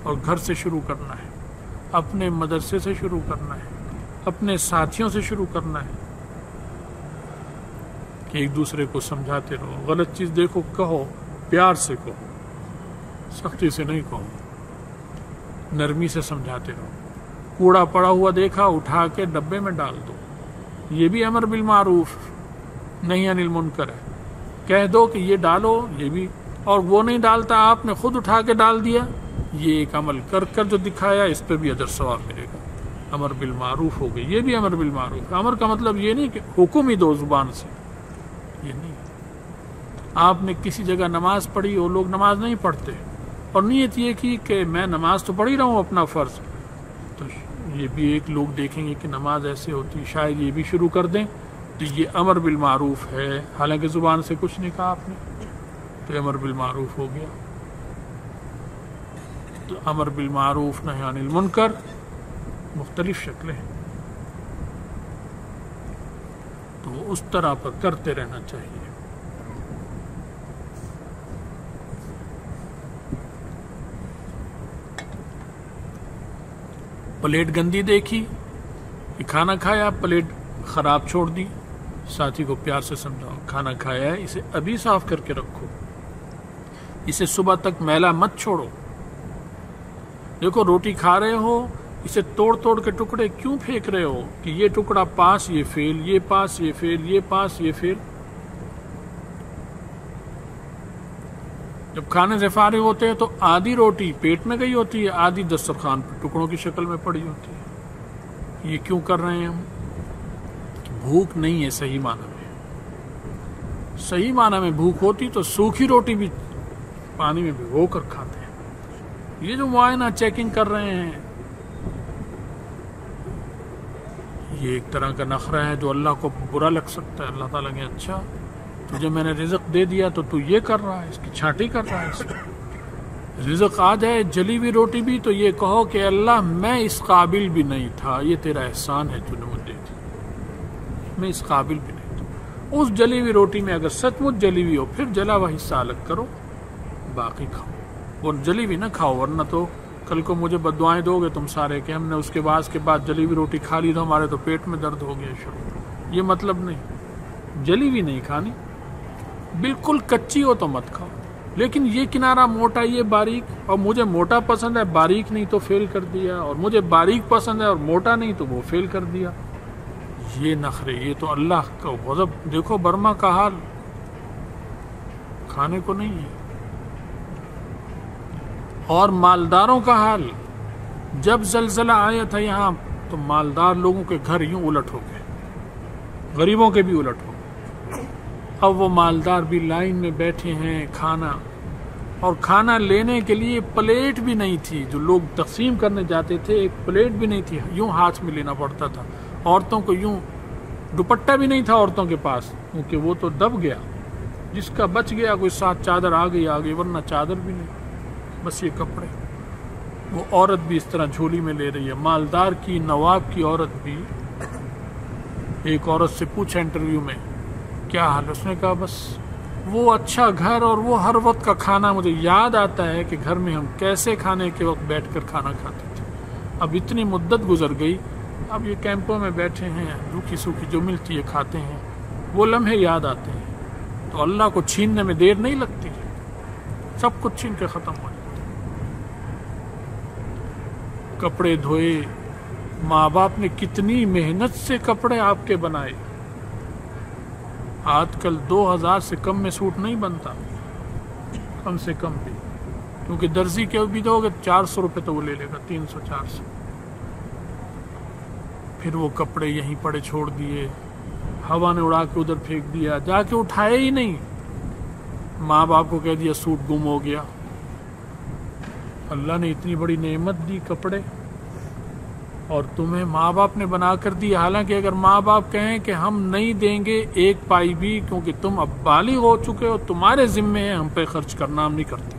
اور گھر سے شروع کرنا ہے، اپنے مدرسے سے شروع کرنا ہے، اپنے ساتھیوں سے شروع کرنا ہے کہ ایک دوسرے کو سمجھاتے رہو، غلط چیز دیکھو کہو، پیار سے کہو، سختی سے نہیں کہو، نرمی سے سمجھاتے رہو۔ کوڑا پڑا ہوا دیکھا اٹھا کے ڈبے میں ڈال دو، یہ بھی امر بالمعروف نہی عن المنکر ہے، کہہ دو کہ یہ ڈالو، یہ بھی، اور وہ نہیں ڈالتا آپ نے خود اٹھا کے ڈال دیا، یہ ایک عمل کر جو دکھایا، اس پہ بھی اجر ثواب ملے گا، امر بالمعروف ہو گئی، یہ بھی امر بالمعروف۔ امر کا مطلب یہ نہیں کہ حکم ہی دو زبان سے، یہ نہیں۔ آپ نے کسی جگہ نماز پڑھی اور لوگ نماز نہیں پڑھتے اور نیت یہ کی کہ میں نماز تو پڑھ ہی رہا ہوں اپنا فرض، تو یہ بھی ایک لوگ دیکھیں گے کہ نماز ایسے ہوتی، شاید یہ بھی شروع کر دیں، تو یہ امر بالمعروف ہے، حالانکہ زبان سے کچھ نہیں کہا آپ نے، تو امر بالمعروف ہو گیا۔ تو امر بالمعروف نہی عن المنکر مختلف شکلیں ہیں، تو اس طرح پر کرتے رہنا چاہیے۔ پلیٹ گندی دیکھی کہ کھانا کھایا، پلیٹ خراب چھوڑ دی، ساتھی کو پیار سے سمجھاؤ کھانا کھایا ہے اسے ابھی صاف کر کے رکھو، اسے صبح تک میلا مت چھوڑو۔ دیکھو روٹی کھا رہے ہو، اسے توڑ توڑ کے ٹکڑے کیوں پھینک رہے ہو کہ یہ ٹکڑا پاس، یہ فیل، یہ پاس، یہ فیل، یہ پاس، یہ فیل، جب کھانے سے فارغ ہوتے ہیں تو آدھی روٹی پیٹ میں گئی ہوتی ہے، آدھی دسترخوان پر ٹکڑوں کی شکل میں پڑی ہوتی ہے۔ یہ کیوں کر رہے ہیں ہم؟ بھوک نہیں ہے صحیح معنی میں۔ صحیح معنی میں بھوک ہوتی تو سوکھی روٹی بھی پانی میں بھگو کر کھاتے ہیں۔ یہ جو معائنہ چیکنگ کر رہے ہیں، یہ ایک طرح کا نخرہ ہے جو اللہ کو برا لگ سکتا ہے۔ اللہ تعالیٰ کہ اچھا تجھے میں نے رزق دے دیا تو تو یہ کر رہا ہے، اس کی چھانٹی کر رہا ہے۔ اس میں رزق آ جائے جلی ہوئی روٹی بھی تو یہ کہو کہ اللہ میں اس قابل بھی نہیں تھا، یہ تیرا احسان ہے جو نے مجھے دے دی، میں اس قابل بھی نہیں تھا۔ اس جلی ہوئی روٹی میں اگر سچ مچ جلی ہوئی ہو پھر جلا ہوا حصہ الگ کرو، باقی کھاؤ، وہ جلی ہوئی نہ کھاؤ، ورنہ تو کل کو مجھے بددعائیں دو گے تم سارے کہ ہم نے اس کے بعد جلی ہوئی روٹی کھا لی تو ہمارے تو پیٹ میں درد ہو گیا شروع۔ یہ مطلب نہیں، جلی ہوئی نہیں کھانی، بالکل کچی ہو تو مت کھاؤ، لیکن یہ کنارہ موٹا یہ باریک، اور مجھے موٹا پسند ہے باریک نہیں تو فیل کر دیا، اور مجھے باریک پسند ہے اور موٹا نہیں تو وہ فیل کر دیا۔ یہ نخرے، یہ تو اللہ کا غضب۔ دیکھو برما کا حال کھانے کو نہیں ہے، اور مالداروں کا حال۔ جب زلزلہ آیا تھا یہاں تو مالدار لوگوں کے گھر یوں الٹ ہو گئے، غریبوں کے بھی الٹ ہو گئے۔ اب وہ مالدار بھی لائن میں بیٹھے ہیں کھانا، اور کھانا لینے کے لیے پلیٹ بھی نہیں تھی، جو لوگ تقسیم کرنے جاتے تھے ایک پلیٹ بھی نہیں تھی، یوں ہاتھ میں لینا پڑتا تھا۔ عورتوں کو یوں، دوپٹہ بھی نہیں تھا عورتوں کے پاس کیونکہ وہ تو دب گیا، جس کا بچ گیا کوئی ساتھ چادر آ گئی، ورنہ چادر بھی نہیں، بس یہ کپڑے۔ وہ عورت بھی اس طرح جھولی میں لے رہی ہے، مالدار کی، نواب کی عورت بھی۔ ایک عورت سے پوچھا انٹرویو میں کیا حال، اس نے کہا بس وہ اچھا گھر اور وہ ہر وقت کا کھانا مجھے یاد آتا ہے کہ گھر میں ہم کیسے کھانے کے وقت بیٹھ کر کھانا کھاتے تھے۔ اب اتنی مدت گزر گئی، اب یہ کیمپوں میں بیٹھے ہیں، روکھی سوکھی جو ملتی ہے کھاتے ہیں، وہ لمحے یاد آتے ہیں۔ تو اللہ کو چھیننے میں دیر نہیں لگتی، سب کچھ چھین کے ختم ہو جاتا۔ کپڑے دھوئے، ماں باپ نے کتنی محنت سے کپڑے آپ کے بنائے۔ آج کل 2000 سے کم میں سوٹ نہیں بنتا، کم سے کم بھی، کیونکہ درزی کے بھی دو گے 400 روپے تو وہ لے لے گا، 300-400۔ پھر وہ کپڑے یہیں پڑے چھوڑ دیے، ہوا نے اڑا کے ادھر پھینک دیا، جا کے اٹھائے ہی نہیں۔ ماں باپ کو کہہ دیا سوٹ گم ہو گیا۔ اللہ نے اتنی بڑی نعمت دی کپڑے، اور تمہیں ماں باپ نے بنا کر دی۔ حالانکہ اگر ماں باپ کہیں کہ ہم نہیں دیں گے ایک پائی بھی کیونکہ تم اب بالغ ہو چکے ہو، تمہارے ذمے ہے ہم پہ خرچ کرنا، ہم نہیں کرتے،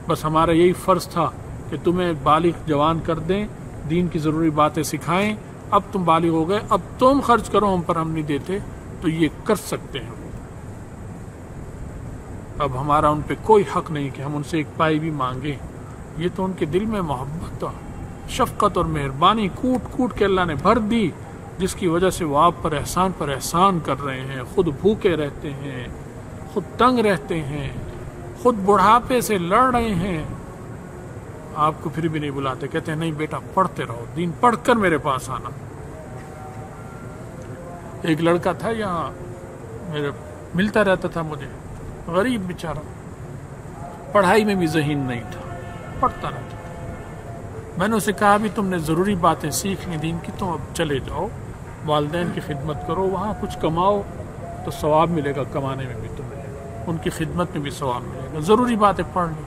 بس ہمارا یہی فرض تھا کہ تمہیں بالغ جوان کر دیں، دین کی ضروری باتیں سکھائیں، اب تم بالغ ہو گئے، اب تم خرچ کرو، ہم پر ہم نہیں دیتے، تو یہ کر سکتے ہیں۔ اب ہمارا ان پہ کوئی حق نہیں کہ ہم ان سے ایک پائی بھی مانگیں۔ یہ تو ان کے دل میں محبت، شفقت اور مہربانی کوٹ کوٹ کے اللہ نے بھر دی، جس کی وجہ سے وہ آپ پر احسان کر رہے ہیں۔ خود بھوکے رہتے ہیں، خود تنگ رہتے ہیں، خود بڑھاپے سے لڑ رہے ہیں، آپ کو پھر بھی نہیں بلاتے، کہتے ہیں نہیں بیٹا پڑھتے رہو، دین پڑھ کر میرے پاس آنا۔ ایک لڑکا تھا یہاں میرے ملتا رہتا تھا مجھے، غریب بیچارہ، پڑھائی میں بھی ذہین نہیں تھا، پڑھتا رہتا تھا۔ میں نے اسے کہا بھی تم نے ضروری باتیں سیکھ لی دین کی، تو اب چلے جاؤ والدین کی خدمت کرو، وہاں کچھ کماؤ تو ثواب ملے گا، کمانے میں بھی تمہیں، ان کی خدمت میں بھی ثواب ملے گا، ضروری باتیں پڑھ لی۔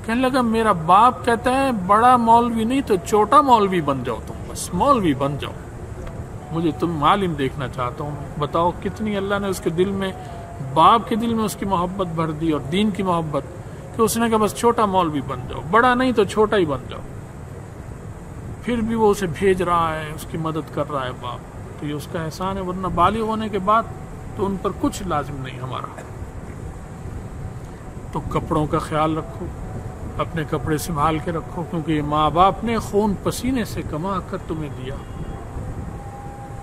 کہنے لگا میرا باپ کہتا ہے بڑا مولوی نہیں تو چھوٹا مولوی بن جاؤ، تم بس مولوی بن جاؤ، مجھے تم عالم دیکھنا چاہتا ہوں۔ بتاؤ کتنی اللہ نے اس کے دل میں، باپ کے دل میں اس کی محبت بھر دی اور دین کی محبت، کہ اس نے کہا بس چھوٹا مولوی بن جاؤ، بڑا نہیں تو چھوٹا ہی بن جاؤ۔ پھر بھی وہ اسے بھیج رہا ہے، اس کی مدد کر رہا ہے باپ، تو یہ اس کا احسان ہے، ورنہ بالغ ہونے کے بعد تو ان پر کچھ لازم نہیں ہمارا۔ تو کپڑوں کا خیال رکھو، اپنے کپڑے سنبھال کے رکھو، کیونکہ یہ ماں باپ نے خون پسینے سے کما کر تمہیں دیا،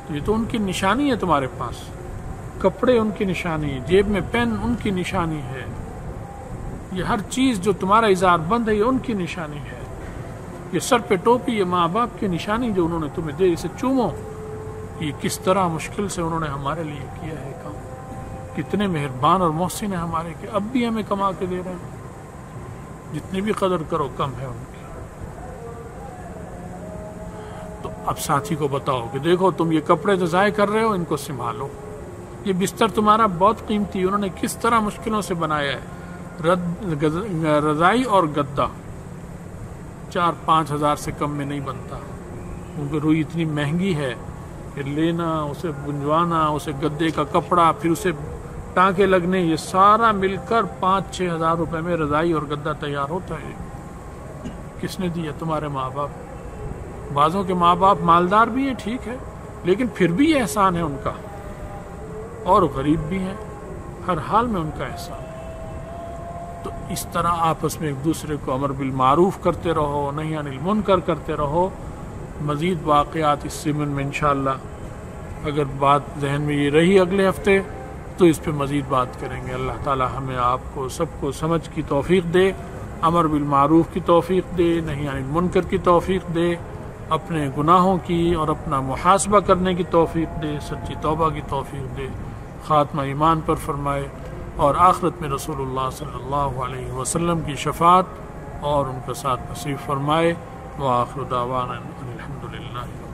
تو یہ تو ان کی نشانی ہے تمہارے پاس، کپڑے ان کی نشانی ہے، جیب میں پین ان کی نشانی ہے، یہ ہر چیز جو تمہارا اظہار بند ہے یہ ان کی نشانی ہے، یہ سر پہ ٹوپی یہ ماں باپ کی نشانی جو انہوں نے تمہیں دے، اسے چومو۔ یہ کس طرح مشکل سے انہوں نے ہمارے لیے کیا ہے کام، کتنے مہربان اور محسن ہیں ہمارے، کہ اب بھی ہمیں کما کے دے رہے ہیں۔ جتنی بھی قدر کرو کم ہے ان کی. تو اب ساتھی کو بتاؤ کہ دیکھو تم یہ کپڑے جو ضائع کر رہے ہو ان کو سنبھالو. یہ بستر تمہارا بہت قیمتی، انہوں نے کس طرح مشکلوں سے بنایا ہے. رضائی اور گدا 4-5 ہزار سے کم میں نہیں بنتا، کیونکہ روئی اتنی مہنگی ہے کہ لینا، اسے گنجوانا، اسے گدے کا کپڑا، پھر اسے ٹانکے لگنے، یہ سارا مل کر 5-6 ہزار روپے میں رضائی اور گدا تیار ہوتا ہے. کس نے دیا؟ تمہارے ماں باپ. بعضوں کے ماں باپ مالدار بھی ہیں، ٹھیک ہے، لیکن پھر بھی یہ احسان ہے ان کا، اور غریب بھی ہیں، ہر حال میں ان کا احسان ہے. تو اس طرح آپس میں ایک دوسرے کو امر بالمعروف کرتے رہو، نہی عن المنکر کرتے رہو. مزید واقعات اس ضمن میں انشاءاللہ اگر بات ذہن میں یہ رہی اگلے ہفتے تو اس پہ مزید بات کریں گے. اللہ تعالی ہمیں آپ کو سب کو سمجھ کی توفیق دے، امر بالمعروف کی توفیق دے، نہی عن المنکر کی توفیق دے، اپنے گناہوں کی اور اپنا محاسبہ کرنے کی توفیق دے، سچی توبہ کی توفیق دے، خاتمہ ایمان پر فرمائے، اور آخرت میں رسول اللہ صلی اللہ علیہ وسلم کی شفاعت اور ان کا ساتھ نصیب فرمائے. وآخر دعوانا الحمدللہ.